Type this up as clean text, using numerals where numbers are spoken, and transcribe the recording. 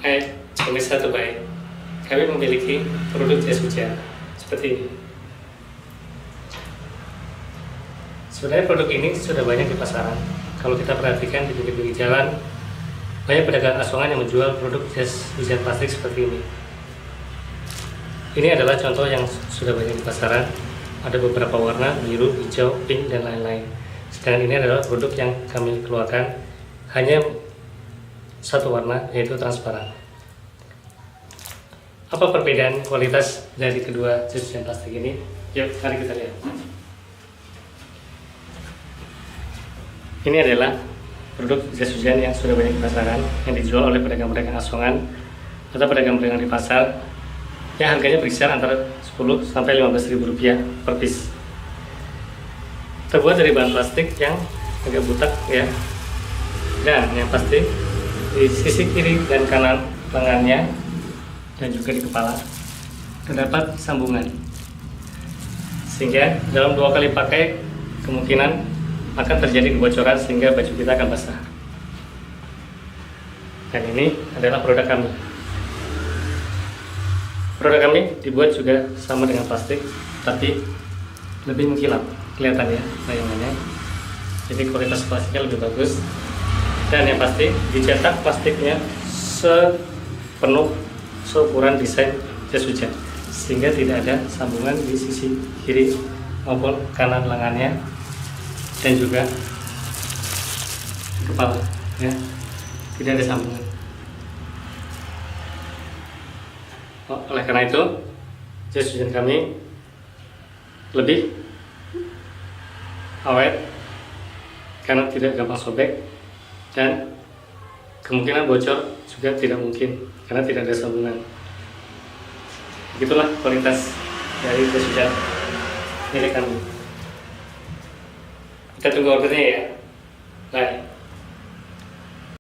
pemirsa terbaik, kami memiliki produk jas hujan seperti ini. Sebenarnya produk ini sudah banyak di pasaran. Kalau kita perhatikan di pinggir-pinggir jalan, banyak pedagang asongan yang menjual produk jas hujan plastik seperti ini. Ini adalah contoh yang sudah banyak di pasaran. Ada beberapa warna, biru, hijau, pink, dan lain-lain. Sedangkan ini adalah produk yang kami keluarkan hanya satu warna, yaitu transparan. Apa perbedaan kualitas dari kedua jas hujan plastik ini? Yuk, mari kita lihat. Ini adalah produk jas hujan yang sudah banyak di pasaran, yang dijual oleh pedagang-pedagang asongan atau pedagang-pedagang di pasar, yang harganya berkisar antara 10 sampai 15 ribu rupiah per piece. Terbuat dari bahan plastik yang agak butak ya, dan yang pasti di sisi kiri dan kanan lengannya dan juga di kepala terdapat sambungan, sehingga dalam 2 kali pakai kemungkinan akan terjadi kebocoran sehingga baju kita akan basah. Dan ini adalah produk kami. Produk kami dibuat juga sama dengan plastik, tapi lebih mengkilap kelihatannya bayangannya. Jadi kualitas plastiknya lebih bagus. Dan yang pasti dicetak plastiknya sepenuh seukuran desain jas hujan, sehingga tidak ada sambungan di sisi kiri maupun kanan lengannya dan juga di kepala ya, tidak ada sambungan. Oleh karena itu jas hujan kami lebih awet karena tidak gampang sobek, dan kemungkinan bocor juga tidak mungkin karena tidak ada sambungan. Begitulah kualitas dari jas hujan milik kami. Kita tunggu ordernya ya. Bye.